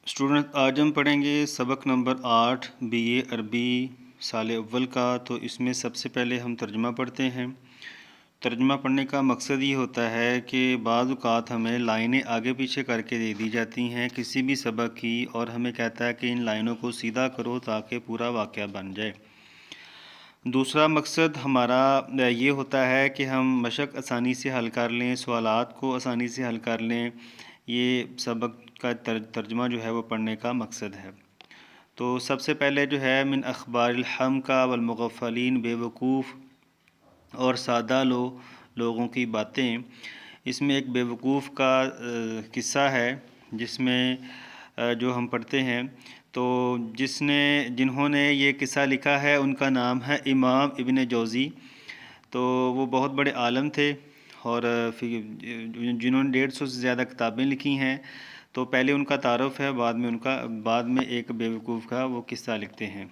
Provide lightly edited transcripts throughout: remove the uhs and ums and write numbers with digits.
Student آج ہم پڑھیں گے سبق نمبر 8 بی اے عربی سال اول کا۔ تو اس میں سب سے پہلے ہم ترجمہ پڑھتے ہیں۔ ترجمہ پڑھنے کا مقصد یہ ہوتا ہے کہ بعض اوقات ہمیں لائنیں آگے پیچھے کر کے دے دی جاتی ہیں کسی بھی سبق کی، اور ہمیں کہتا ہے کہ ان لائنوں کو سیدھا کرو تاکہ پورا واقعہ بن جائے۔ دوسرا مقصد ہمارا یہ ہوتا ہے کہ ہم مشق آسانی سے حل کر لیں، سوالات کو آسانی سے حل کر لیں۔ یہ سبق کا ترجمہ جو ہے وہ پڑھنے کا مقصد ہے۔ تو سب سے پہلے جو ہے من اخبار الحمقى والمغفلین، بے وقوف اور سادہ لوگوں کی باتیں۔ اس میں ایک بے وقوف کا قصہ ہے جس میں جو ہم پڑھتے ہیں، تو جنہوں نے یہ قصہ لکھا ہے ان کا نام ہے امام ابن جوزی۔ تو وہ بہت بڑے عالم تھے، اور جنہوں نے 150 سے زیادہ کتابیں لکھی ہیں۔ تو پہلے ان کا تعارف ہے، بعد میں ایک بے وقوف کا وہ قصہ لکھتے ہیں۔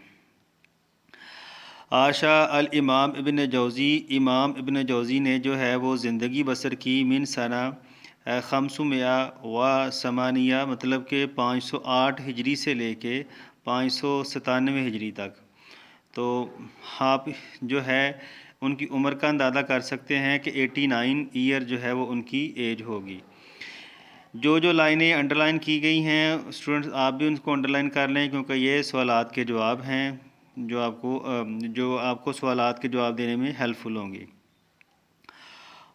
عاشا الامام ابن جوزی، امام ابن جوزی نے جو ہے وہ زندگی بسر کی من سنہ 598، مطلب کہ 508 ہجری سے لے کے 597 ہجری تک۔ تو آپ جو ہے ان کی عمر کا اندازہ کر سکتے ہیں کہ 89 ایئر جو ہے وہ ان کی ایج ہوگی۔ جو لائنیں انڈر لائن کی گئی ہیں اسٹوڈنٹس آپ بھی ان کو انڈر لائن کر لیں، کیونکہ یہ سوالات کے جواب ہیں جو آپ کو سوالات کے جواب دینے میں ہیلپ فل ہوں گی۔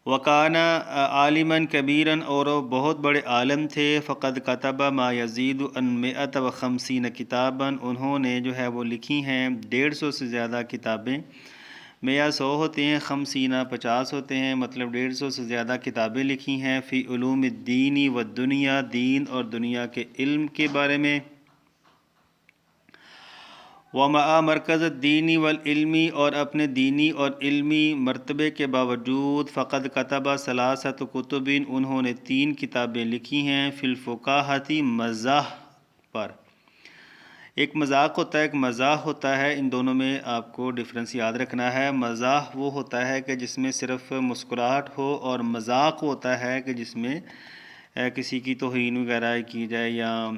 وکانا عالماً کبیراً، اور بہت بڑے عالم تھے۔ فقد کتب ما یزید عن 150 کتاباً، انہوں نے جو ہے وہ لکھی ہیں 150 سے زیادہ کتابیں۔ 100 ہوتے ہیں، 50 50 ہوتے ہیں، مطلب 150 سے زیادہ کتابیں لکھی ہیں۔ فی علوم الدین والدنیا، دین اور دنیا کے علم کے بارے میں۔ ومع مرکز الدینی والعلمی، اور اپنے دینی اور علمی مرتبے کے باوجود۔ فقد کتب 3 کتب، انہوں نے 3 کتابیں لکھی ہیں۔ فی الفقاہۃ، مزاح پر۔ ایک مذاق ہوتا ہے، ایک مزاح ہوتا ہے، ان دونوں میں آپ کو ڈفرینس یاد رکھنا ہے۔ مزاح وہ ہوتا ہے کہ جس میں صرف مسکراہٹ ہو، اور مذاق ہوتا ہے کہ جس میں کسی کی توہین وغیرہ کی جائے یا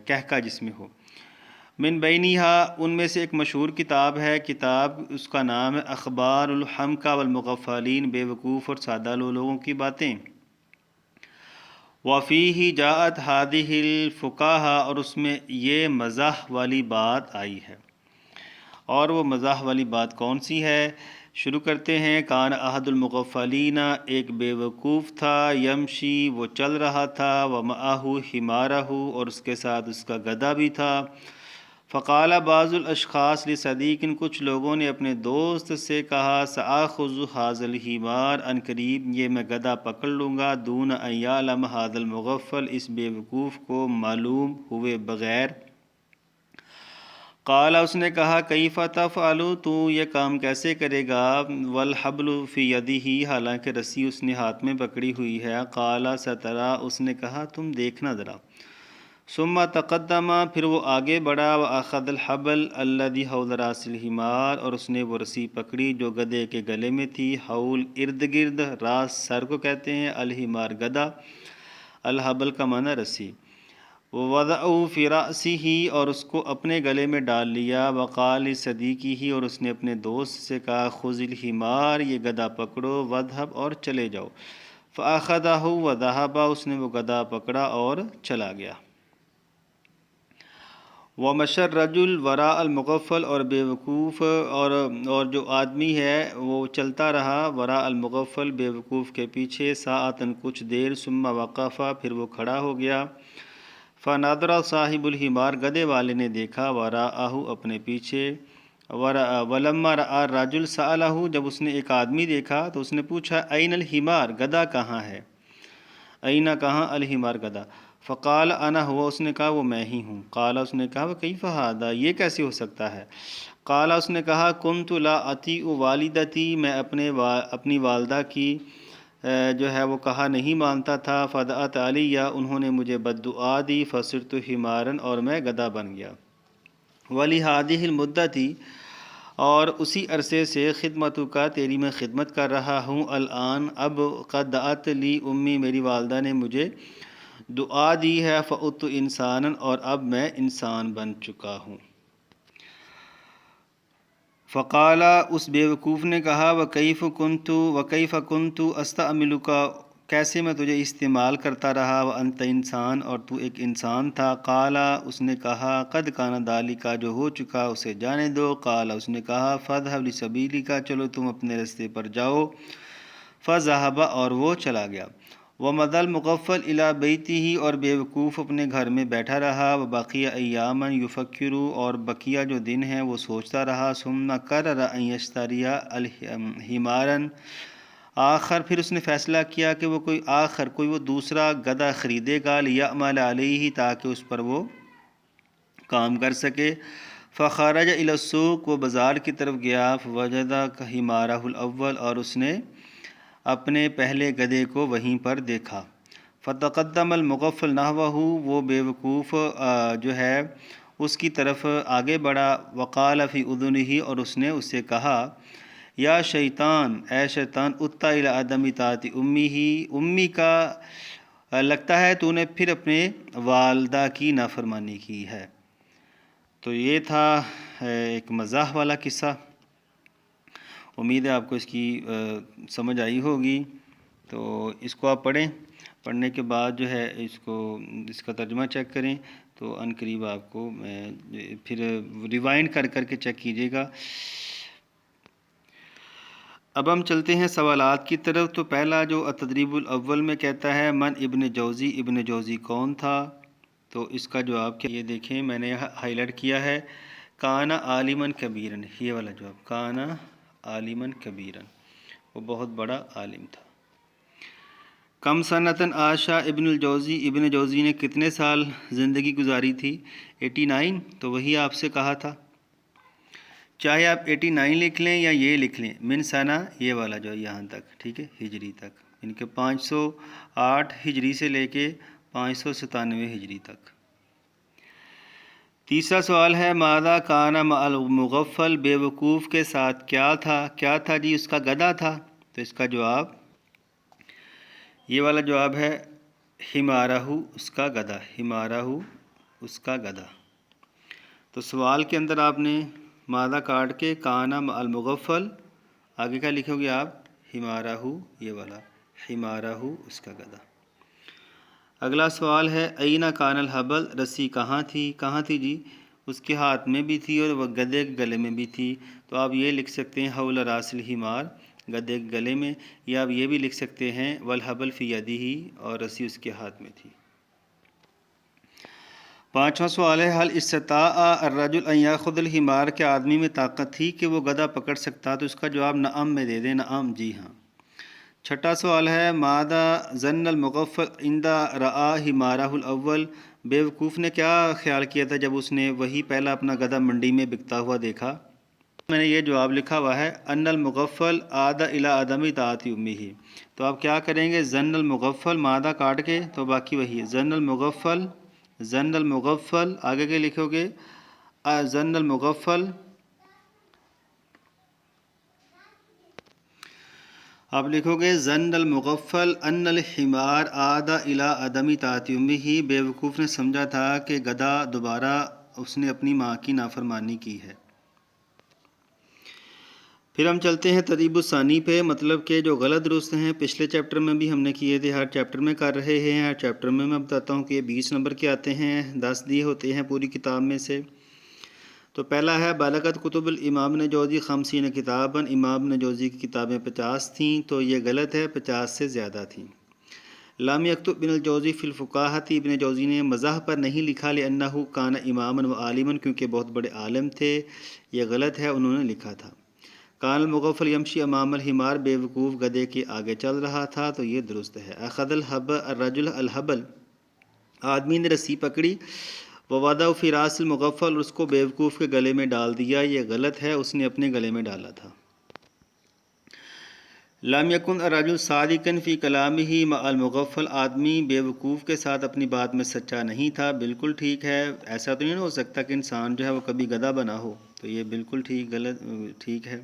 کہکا جس میں ہو۔ من بینہا، ان میں سے ایک مشہور کتاب ہے، اس کا نام ہے اخبار الحمقى والمغفلین، بے وقوف اور سادہ لوگوں کی باتیں۔ وفیہ جاءت هذه الفقاہہ، اور اس میں یہ مزاح والی بات آئی ہے۔ اور وہ مزاح والی بات کون سی ہے؟ شروع کرتے ہیں۔ کان احد المغفلین، ایک بے وقوف تھا، یمشی، وہ چل رہا تھا، ومعہ حمارہ، اور اس کے ساتھ اس کا گدھا بھی تھا۔ فقال بعض الاشخاص لصدیق، کچھ لوگوں نے اپنے دوست سے کہا، سآخذ ھذا الحمار، ان قریب یہ میں گدھا پکڑ لوں گا، دون ان یعلم ھذا المغفل، اس بے وقوف کو معلوم ہوئے بغیر۔ قال، اس نے کہا، کیف تفعل، تو یہ کام کیسے کرے گا؟ والحبل فی یدہ، حالانکہ رسی اس نے ہاتھ میں پکڑی ہوئی ہے۔ قال سترى، اس نے کہا تم دیکھنا ذرا۔ ثم تقدم، پھر وہ آگے بڑھا، واخذ الحبل الذی حول راس الحمار، اور اس نے وہ رسی پکڑی جو گدھے کے گلے میں تھی۔ حول، ارد گرد، راس سر کو کہتے ہیں، الحمار گدھا، الحبل کا معنی رسی۔ ووضعہ فی رأسہ، اور اس کو اپنے گلے میں ڈال لیا۔ وقال لصدیقہ، اور اس نے اپنے دوست سے کہا، خذ الحمار، یہ گدھا پکڑو، واذهب، اور چلے جاؤ۔ فاخذہ وذهب، اس نے وہ گدھا پکڑا اور چلا گیا۔ ومشى الرجل وراء المغفل، اور بے وقوف اور جو آدمی ہے وہ چلتا رہا، وراء المغفل، بے وقوف کے پیچھے، ساعتاً کچھ دیر، ثم وقف، پھر وہ کھڑا ہو گیا۔ فنظر صاحب الحمار، گدھے والے نے دیکھا، وراءہ، اپنے پیچھے۔ ولما رأى الرجل سألہ، جب اس نے ایک آدمی دیکھا تو اس نے پوچھا، این الحمار، گدھا کہاں ہے؟ اینا، کہاں، الحمار، گدھا۔ فقال انا ہوا، اس نے کہا وہ میں ہی ہوں۔ قال، اس نے کہا کیف ھذا، یہ کیسے ہو سکتا ہے؟ قال، اس نے کہا کنت لا اطیع والدتی، میں اپنی والدہ کی جو ہے وہ کہا نہیں مانتا تھا۔ فدعت علی، انہوں نے مجھے بد دعا دی۔ فصرت حمارا، اور میں گدھا بن گیا۔ ولہذہ المدت، اور اسی عرصے سے، خدمتک کا، تیری میں خدمت کر رہا ہوں، الآن اب، قد دعت لی امی، میری والدہ نے مجھے دعا دی ہے فعدت انسانا، اور اب میں انسان بن چکا ہوں۔ فقال، اس بیوقوف نے کہا وکیف کنت استعملک، کیسے میں تجھے استعمال کرتا رہا، وانت انسان، اور تو ایک انسان تھا۔ قال، اس نے کہا قد کان ذالک، جو ہو چکا اسے جانے دو۔ قال، اس نے کہا فاذهب لسبیلک، چلو تم اپنے راستے پر جاؤ۔ فذهب، اور وہ چلا گیا۔ ومضى المغفل الى بیتہ، اور بیوقوف اپنے گھر میں بیٹھا رہا۔ وبقی ایاما یفکر، اور بقیہ جو دن ہیں وہ سوچتا رہا۔ ثم قرر ان یشتری حمارا آخر، پھر اس نے فیصلہ کیا کہ وہ کوئی وہ دوسرا گدھا خریدے گا، لیعمل علیہ، تاکہ اس پر وہ کام کر سکے۔ فخرج الی السوق، وہ بازار کی طرف گیا۔ فوجد حمارہ الاول، اور اس نے اپنے پہلے گدھے کو وہیں پر دیکھا۔ فتقدم المغفل نحوہ، وہ بیوقوف جو ہے اس کی طرف آگے بڑھا۔ وقال فی اذنہ، اور اس نے اس سے کہا یا شیطان، اے شیطان، اتا الی عدم اطاعت امی کا، لگتا ہے تو نے پھر اپنے والدہ کی نافرمانی کی ہے۔ تو یہ تھا ایک مزاح والا قصہ۔ امید ہے آپ کو اس کی سمجھ آئی ہوگی۔ تو اس کو آپ پڑھیں، پڑھنے کے بعد جو ہے اس کا ترجمہ چیک کریں، تو ان قریب آپ کو پھر ریوائنڈ کر کے چیک کیجیے گا۔ اب ہم چلتے ہیں سوالات کی طرف۔ تو پہلا جو التدریب الاول میں کہتا ہے من ابن جوزی، ابن جوزی کون تھا؟ تو اس کا جواب کیا، یہ دیکھیں میں نے ہائی لائٹ کیا ہے، کانا عالما کبیرا، یہ والا جواب، کانا عالما کبیرا، وہ بہت بڑا عالم تھا۔ کم سنتاً عاشا ابن الجوزی، ابن جوزی نے کتنے سال زندگی گزاری تھی؟ 89، تو وہی آپ سے کہا تھا، چاہے آپ 89 لکھ لیں یا یہ لکھ لیں، من سنہ، یہ والا جو یہاں تک، ٹھیک ہے، ہجری تک، ان کے 508 ہجری سے لے کے 597 ہجری تک۔ تیسرا سوال ہے ماذا کان مع المغفل، بیوقوف کے ساتھ کیا تھا جی؟ اس کا گدھا تھا، تو اس کا جواب، یہ والا جواب ہے حمارہ، اس کا گدھا، حمارہ، اس کا گدھا۔ تو سوال کے اندر آپ نے ماذا کاٹ کے کانا مع المغفل، آگے کا لکھو گے آپ حمارہ، یہ والا حمارہ، اس کا گدھا۔ اگلا سوال ہے اینا کان الحبل، رسی کہاں تھی جی؟ اس کے ہاتھ میں بھی تھی اور وہ گدھے کے گلے میں بھی تھی، تو آپ یہ لکھ سکتے ہیں حول راس الحمار، گدھے کے گلے میں، یا آپ یہ بھی لکھ سکتے ہیں والحبل فی یدہ، اور رسی اس کے ہاتھ میں تھی۔ پانچواں سوال ہے حل استطاع الرجل ان یاخذ الحمار، کہ آدمی میں طاقت تھی کہ وہ گدھا پکڑ سکتا، تو اس کا جواب نعم میں دے دیں، نعم، جی ہاں۔ چھٹا سوال ہے ماذا ظن المغفل اذا رأى حمارہ الاول، بیوقوف نے کیا خیال کیا تھا جب اس نے وہی پہلا اپنا گدھا منڈی میں بکتا ہوا دیکھا؟ میں نے یہ جواب لکھا ہوا ہے ان المغفل عاد الی عدم طاعت امہ، تو آپ کیا کریں گے، ظن المغفل، ماذا کاٹ کے، تو باقی وہی ہے، ظن المغفل، آگے کے لکھو گے ظن المغفل، آپ لکھو گے ظن المغفل ان الحمار عاد الی عدم طاعت امہ، بیوقوف نے سمجھا تھا کہ گدھا دوبارہ اس نے اپنی ماں کی نافرمانی کی ہے۔ پھر ہم چلتے ہیں تدریب الثانی پہ، مطلب کہ جو غلط درست ہیں پچھلے چیپٹر میں بھی ہم نے کیے تھے، ہر چیپٹر میں کر رہے ہیں، ہر چیپٹر میں میں بتاتا ہوں کہ یہ 20 نمبر کے آتے ہیں، 10 دیے ہوتے ہیں پوری کتاب میں سے۔ تو پہلا ہے بلغت کتب الامام ابن جوزی 50 کتاباً، امام ابن جوزی کی کتابیں 50 تھیں، تو یہ غلط ہے، 50 سے زیادہ تھیں۔ لم یکتب ابن الجوزی فی الفقاہۃ، ابن جوزی نے مذاہب پر نہیں لکھا، لأنہ کان اماما و عالما، کیونکہ بہت بڑے عالم تھے، یہ غلط ہے، انہوں نے لکھا تھا۔ کان المغفل یمشی امام الحمار، بیوقوف گدھے کے آگے چل رہا تھا، تو یہ درست ہے۔ اخذ الرجل الحبل، آدمی نے رسی پکڑی، ووضع فی راس المغفل، اور اس کو بیوقوف کے گلے میں ڈال دیا، یہ غلط ہے، اس نے اپنے گلے میں ڈالا تھا۔ لم یکن الرجل صادقا فی کلامہ مع المغفل، آدمی بیوقوف کے ساتھ اپنی بات میں سچا نہیں تھا، بالکل ٹھیک ہے، ایسا تو نہیں ہو سکتا کہ انسان جو ہے وہ کبھی گدھا بنا ہو، تو یہ بالکل ٹھیک ہے۔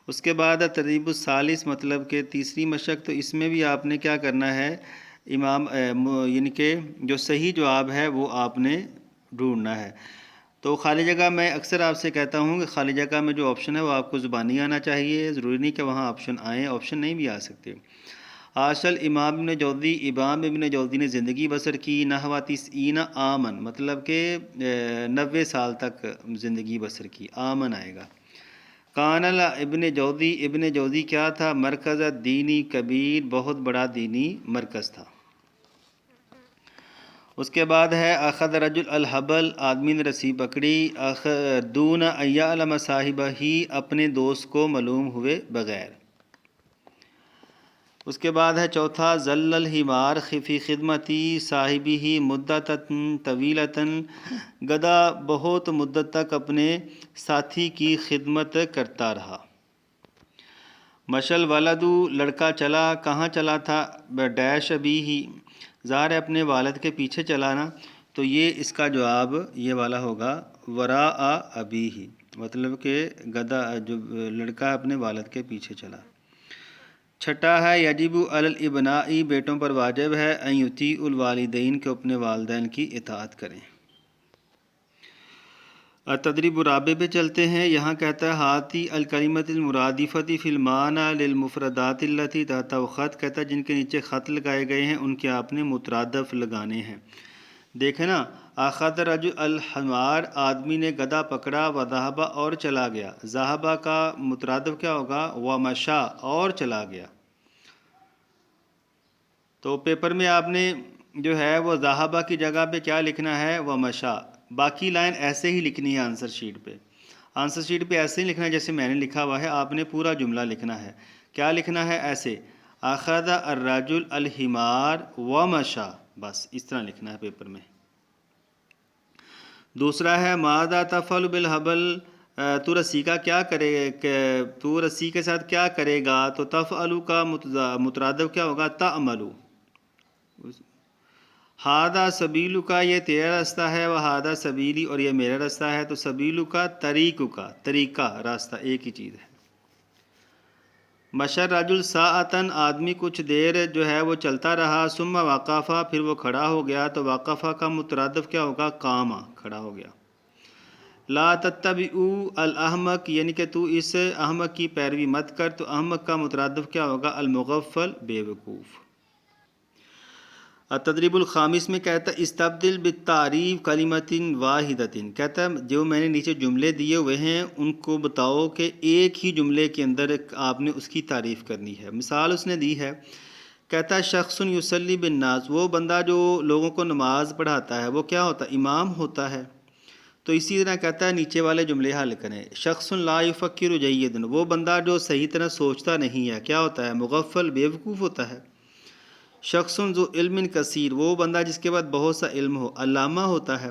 اس کے بعد تدریب الثالث، مطلب کہ تیسری مشق، تو اس میں بھی آپ نے کیا کرنا ہے، یعنی کہ جو صحیح جواب ہے وہ آپ نے ڈھونڈنا ہے۔ تو خالی جگہ میں اکثر آپ سے کہتا ہوں کہ خالی جگہ میں جو آپشن ہے وہ آپ کو زبانی آنا چاہیے، ضروری نہیں کہ وہاں آپشن آئیں، آپشن نہیں بھی آ سکتے۔ آشل امام ابن جوزی نے زندگی بسر کی نحو 90 آمن، مطلب کہ 90 سال تک زندگی بسر کی، آمن آئے گا۔ کانل ابن جوزی کیا تھا؟ مرکز دینی کبیر، بہت بڑا دینی مرکز تھا۔ اس کے بعد ہے اخذ رجل الحبل، آدمی نے رسی پکڑی، دون ایعلم صاحبہ ہی، اپنے دوست کو معلوم ہوئے بغیر۔ اس کے بعد ہے چوتھا ظل الحمار فی خدمتی صاحبہ مدۃ طویلۃ، گدھا بہت مدت تک اپنے ساتھی کی خدمت کرتا رہا۔ مشل ولد، لڑکا چلا، کہاں چلا تھا؟ ڈیش ابیہ، ظاہر ہے اپنے والد کے پیچھے چلانا، تو یہ اس کا جواب یہ والا ہوگا وراء ابیہ، مطلب کہ گدھا جو لڑکا اپنے والد کے پیچھے چلا۔ چھٹا ہے یجب علی الابناء، بیٹوں پر واجب ہے ان یطیعوا الوالدین، کہ اپنے والدین کی اطاعت کریں۔ تدریب الرابع پہ چلتے ہیں۔ یہاں کہتا ہے ہاتی الکلمۃ المرادفۃ فی المعنی للمفردات التی تحت خط، کہتا ہے جن کے نیچے خط لگائے گئے ہیں ان کے آپ نے مترادف لگانے ہیں۔ دیکھیں نا، اخذ رجل الحمار، آدمی نے گدھا پکڑا، وذهب، اور چلا گیا۔ ذهب کا مترادف کیا ہوگا؟ ومشى، اور چلا گیا۔ تو پیپر میں آپ نے جو ہے وہ ذهب کی جگہ پہ کیا لکھنا ہے؟ ومشى۔ باقی لائن ایسے ہی لکھنی ہے آنسر شیٹ پہ، آنسر شیٹ پہ ایسے ہی لکھنا ہے جیسے میں نے لکھا ہوا ہے، آپ نے پورا جملہ لکھنا ہے۔ کیا لکھنا ہے؟ ایسے اخذ الرجل الحمار ومشى، بس اس طرح لکھنا ہے پیپر میں۔ دوسرا ہے ماذا تفعل بالحبل، تو رسی کا کیا کرے، تو رسی کے ساتھ کیا کرے گا؟ تو تفعل کا مترادف کیا ہوگا؟ تعمل۔ ہادہ سبیلو کا، یہ تیرا راستہ ہے، وہ ہادہ سبیلی، اور یہ میرا راستہ ہے۔ تو سبیلو کا طریق کا، طریقہ، راستہ ایک ہی چیز ہے۔ مشر رجل ساعتن، آدمی کچھ دیر جو ہے وہ چلتا رہا، ثم وقفا، پھر وہ کھڑا ہو گیا۔ تو وقفا کا مترادف کیا ہوگا؟ قام، کھڑا ہو گیا۔ لا تتبعوا الاحمق، یعنی کہ تو اس احمق کی پیروی مت کر۔ تو احمق کا مترادف کیا ہوگا؟ المغفل، بے وقوف۔ تدریب الخامس میں کہتا ہے استبدل بالتعریف کلمۃ واحدۃ، کہتا ہے جو میں نے نیچے جملے دیے ہوئے ہیں ان کو بتاؤ کہ ایک ہی جملے کے اندر آپ نے اس کی تعریف کرنی ہے۔ مثال اس نے دی ہے، کہتا ہے شخص یصلی بالناس، وہ بندہ جو لوگوں کو نماز پڑھاتا ہے وہ کیا ہوتا ہے؟ امام ہوتا ہے۔ تو اسی طرح کہتا ہے نیچے والے جملے حل کریں۔ شخص لا یفکر جیدا، وہ بندہ جو صحیح طرح سوچتا نہیں ہے کیا ہوتا ہے؟ مغفل، بے وقوف ہوتا ہے۔ شخص ذو علم کثیر، وہ بندہ جس کے پاس بہت سا علم ہو، علامہ ہوتا ہے۔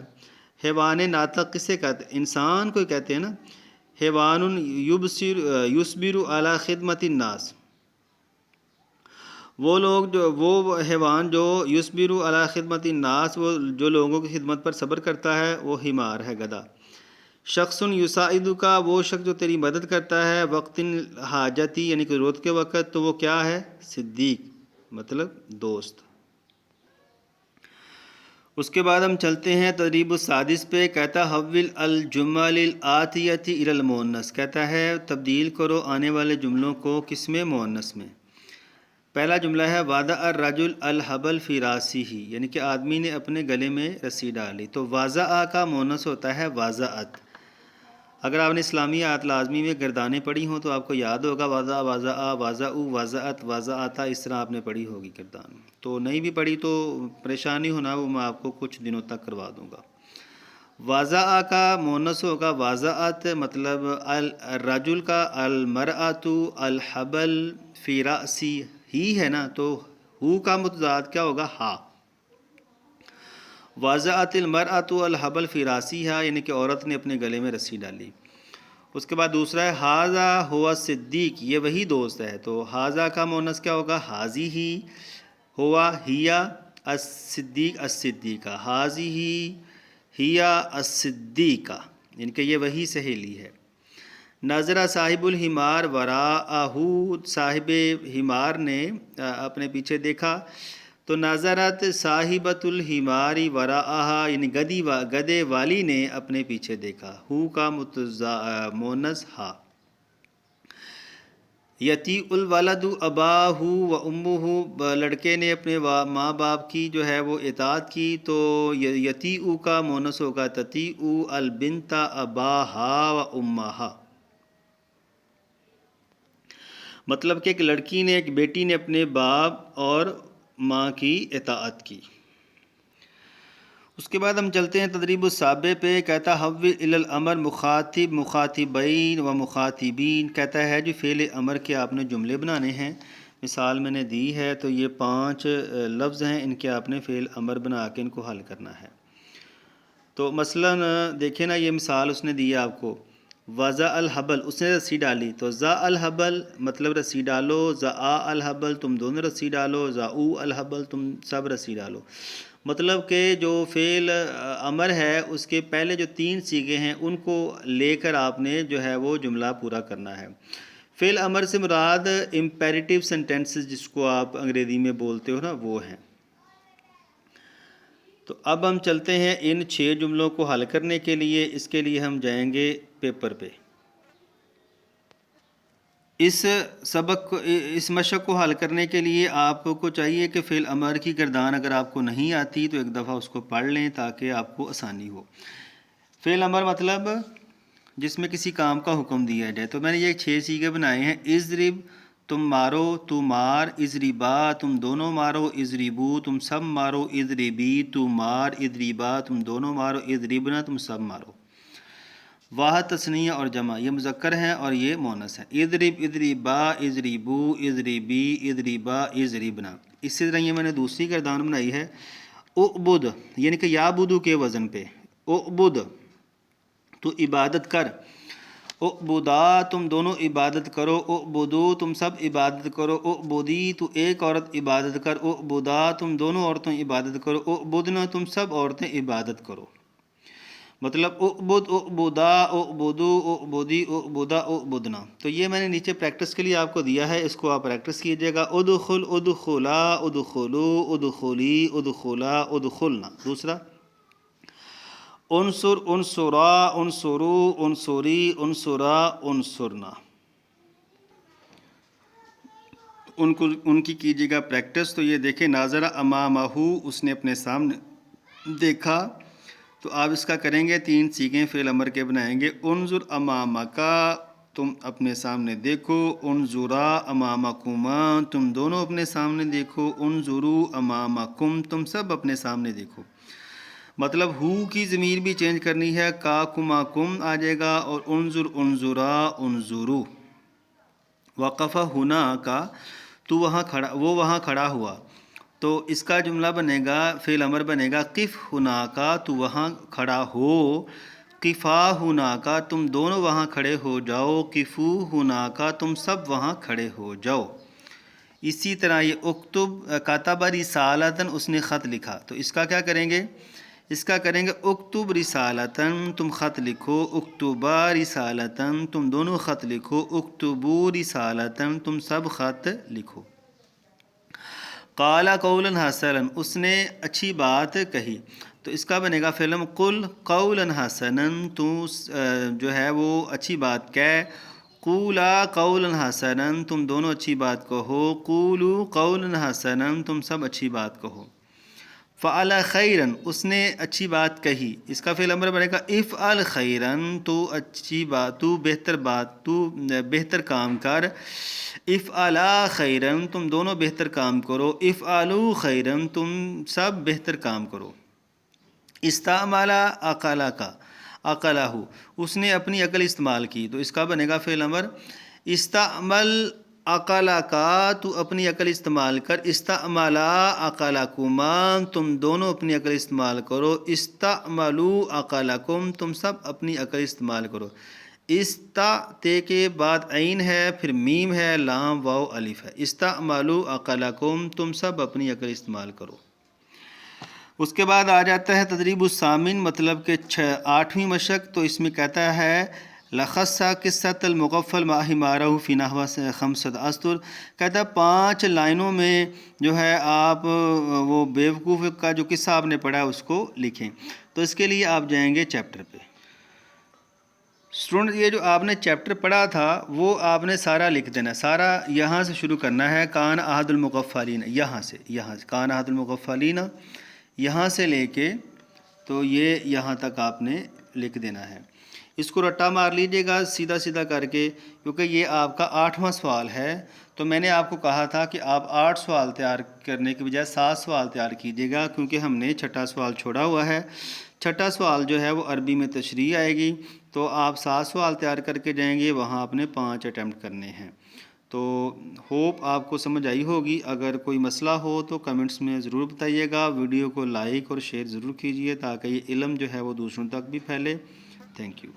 حیوان ناطق کسے کہتے ہیں؟ انسان کو کہتے ہیں نا۔ حیوان یصبر علی خدمت الناس، وہ لوگ جو، وہ حیوان جو یصبر علی خدمت الناس، وہ جو لوگوں کی خدمت پر صبر کرتا ہے، وہ حمار ہے، گدھا۔ شخص یساعدک، وہ شخص جو تیری مدد کرتا ہے، وقت حاجتی، یعنی کہ ضرورت کے وقت، تو وہ کیا ہے؟ صدیق، مطلب دوست۔ اس کے بعد ہم چلتے ہیں تدریب السادس پہ۔ کہتا حول الجمل الآتیۃ الی المؤنث، کہتا ہے تبدیل کرو آنے والے جملوں کو کس میں؟ مؤنث میں۔ پہلا جملہ ہے وضع الرجل الحبل فی راسہ، یعنی کہ آدمی نے اپنے گلے میں رسی ڈالی۔ تو وضع کا مؤنث ہوتا ہے وضعت۔ اگر آپ نے اسلامیات لازمی میں گردانیں پڑھی ہوں تو آپ کو یاد ہوگا وضع، وضع، وضعوا، وضعت، وضعتا، اس طرح آپ نے پڑھی ہوگی گردان۔ تو نہیں بھی پڑھی تو پریشانی ہونا، وہ میں آپ کو کچھ دنوں تک کروا دوں گا۔ وضع کا مؤنث ہوگا وضعت، مطلب الرجل کا المرأۃ الحبل فی رأسی، ہی ہے نا، تو ہو کا متضاد کیا ہوگا؟ ہا۔ وضعت المرأۃ الحبل فی راسیہا، یعنی کہ عورت نے اپنے گلے میں رسی ڈالی۔ اس کے بعد دوسرا ہے ھذا ھو الصدیق، یہ وہی دوست ہے۔ تو ھذا کا مؤنث کیا ہوگا؟ ھذہ، ھو ہی الصدیق الصدیقہ، ھذہ ہی الصدیقہ، یعنی کہ یہ وہی سہیلی ہے۔ نظر صاحب الحمار وراءہ، صاحب حمار نے اپنے پیچھے دیکھا۔ تو نظرت صاحبۃ الحماری وراءہا، یعنی گدے والی نے اپنے پیچھے دیکھا، ہو کا مونس ہا۔ یطیع الولد اباہ و امہ، لڑکے نے اپنے ماں باپ کی جو ہے وہ اطاعت کی، تو یطیع کا مونس ہوگا تطیع، البنت اباہا و امہا، مطلب کہ ایک لڑکی نے، ایک بیٹی نے اپنے باپ اور ماں کی اطاعت کی۔ اس کے بعد ہم چلتے ہیں تدریب السابع پہ۔ کہتا حول الی الامر مخاطب مخاطبین و مخاطبین، کہتا ہے جو فعل امر کے آپ نے جملے بنانے ہیں، مثال میں نے دی ہے تو یہ 5 لفظ ہیں، ان کے آپ نے فعل امر بنا کے ان کو حل کرنا ہے۔ تو مثلا دیکھیں نا، یہ مثال اس نے دی ہے آپ کو، وضع الحبل، اس نے رسی ڈالی، تو ضع الحبل مطلب رسی ڈالو، ضع الحبل تم دونوں رسی ڈالو، ضعوا الحبل تم سب رسی ڈالو۔ مطلب کہ جو فعل امر ہے اس کے پہلے جو 3 صیغے ہیں ان کو لے کر آپ نے جو ہے وہ جملہ پورا کرنا ہے۔ فعل امر سے مراد امپیریٹیو سینٹینسز جس کو آپ انگریزی میں بولتے ہو نا، وہ ہیں۔ تو اب ہم چلتے ہیں ان 6 جملوں کو حل کرنے کے لیے۔ اس کے لیے ہم جائیں گے پیپر پہ۔ اس سبق کو، اس مشق کو حل کرنے کے لیے آپ کو چاہیے کہ فعل امر کی گردان اگر آپ کو نہیں آتی تو ایک دفعہ اس کو پڑھ لیں تاکہ آپ کو آسانی ہو۔ فعل امر مطلب جس میں کسی کام کا حکم دیا جائے۔ تو میں نے یہ 6 صیغے بنائے ہیں۔ اضرب تم مارو، تو مار، اضربا تم دونوں مارو، اضربو تم سب مارو، اضربی تو مار، اضربا تم دونوں مارو، اضربنا تم سب مارو۔ واحد، تثنیہ اور جمع، یہ مذکر ہیں اور یہ مؤنث ہیں۔ اضرب، اضربا، اضربو، اضربی، اضربا، اضربنا۔ اسی طرح یہ میں نے دوسری گردان بنائی ہے، اعبد، یعنی کہ یعبدو کے وزن پہ، اعبد تو عبادت کر، اعبدا تم دونوں عبادت کرو، اعبدو تم سب عبادت کرو، اعبدی تو ایک عورت عبادت کر، اعبدا تم دونوں عورتیں عبادت کرو، اعبدنا تم سب عورتیں عبادت کرو۔ مطلب اعبد، اعبدا، اعبدو، اعبدی، اعبدا، اعبدنا۔ تو یہ میں نے نیچے پریکٹس کے لیے آپ کو دیا ہے، اس کو آپ پریکٹس کیجئے گا۔ ادخل، ادخلا، ادخلو، ادخلی، ادخلا، ادخلنا۔ دوسرا، انصر، انصرا، انصرو، انصری، انصرا، انصرنا۔ ان کی کیجیے گا پریکٹس۔ تو یہ دیکھیں، ناظر امامہ، اس نے اپنے سامنے دیکھا، تو آپ اس کا کریں گے 3 صیغے فعل امر کے بنائیں گے۔ انظر امامکا، تم اپنے سامنے دیکھو، انظرا امامکما، تم دونوں اپنے سامنے دیکھو، انظرو امامکم، تم سب اپنے سامنے دیکھو۔ مطلب ہو کی ضمیر بھی چینج کرنی ہے، کا کما کم آ جائے گا، اور انظر انظرا انظرو۔ وقف ہونا کا، تو وہاں کھڑا، وہ وہاں کھڑا ہوا، تو اس کا جملہ بنے گا، فعل امر بنے گا قف ہونا کا، تو وہاں کھڑا ہو، قفا ہونا کا، تم دونوں وہاں کھڑے ہو جاؤ، قفو ہونا کا، تم سب وہاں کھڑے ہو جاؤ۔ اسی طرح یہ اکتب کاتب رسالتاً، اس نے خط لکھا، تو اس کا کیا کریں گے؟ اس کا کریں گے اکتب رسالتاً، تم خط لکھو، اکتبا رسالتاً، تم دونوں خط لکھو، اکتبو رسالتاً، تم سب خط لکھو۔ قال قولا حسنا، اس نے اچھی بات کہی، تو اس کا بنے گا فعل قل قولا حسنا، تو جو ہے وہ اچھی بات کہہ، قولا قولا حسنا، تم دونوں اچھی بات کہو، قولو قولا حسنا، تم سب اچھی بات کہو۔ فعل خیرا، اس نے اچھی بات کہی، اس کا فعل امر بنے گا افعل خیرا، تو اچھی بات، تو بہتر کام کر، افعلا خیرا، تم دونوں بہتر کام کرو، افعلوا خیرا، تم سب بہتر کام کرو۔ استعمل عقلہ کا، عقلہ، اس نے اپنی عقل استعمال کی، تو اس کا بنے گا فعل امر استعمل عقلہ کا، تو اپنی عقل استعمال کر، استعملا عقلکما، تم دونوں اپنی عقل استعمال کرو، استعملوا عقلکم، تم سب اپنی عقل استعمال کرو۔ تے کے بعد عین ہے، پھر میم ہے، لام واو الف ہے، استعملوا عقلکم، تم سب اپنی عقل استعمال کرو۔ اس کے بعد آ جاتا ہے تدریب الثامن، مطلب کہ 8ویں مشق، تو اس میں کہتا ہے لخصہ قصۃ المغفل ما حمارہ فی نحو خمسۃ اسطر، کہتا ہے 5 لائنوں میں جو ہے آپ وہ بیوقوف کا جو قصہ آپ نے پڑھا ہے اس کو لکھیں۔ تو اس کے لیے آپ جائیں گے چیپٹر پہ۔ اسٹوڈنٹ یہ جو آپ نے چیپٹر پڑھا تھا وہ آپ نے سارا لکھ دینا، سارا یہاں سے شروع کرنا ہے، کان احد المغفلین، یہاں سے کان احد المغفلین یہاں سے لے کے تو یہ یہاں تک آپ نے لکھ دینا ہے۔ اس کو رٹا مار لیجئے گا سیدھا سیدھا کر کے، کیونکہ یہ آپ کا 8واں سوال ہے۔ تو میں نے آپ کو کہا تھا کہ آپ 8 سوال تیار کرنے کی بجائے 7 سوال تیار کیجیے گا، کیونکہ ہم نے 6واں سوال چھوڑا ہوا ہے۔ 6واں سوال جو ہے وہ عربی میں تشریح آئے گی، تو آپ 7 سوال تیار کر کے جائیں گے، وہاں آپ نے 5 اٹیمپٹ کرنے ہیں۔ تو ہوپ آپ کو سمجھ آئی ہوگی۔ اگر کوئی مسئلہ ہو تو کمنٹس میں ضرور بتائیے گا، ویڈیو کو لائک اور شیئر ضرور کیجیے تاکہ یہ علم جو ہے وہ دوسروں تک بھی پھیلے۔ Thank you.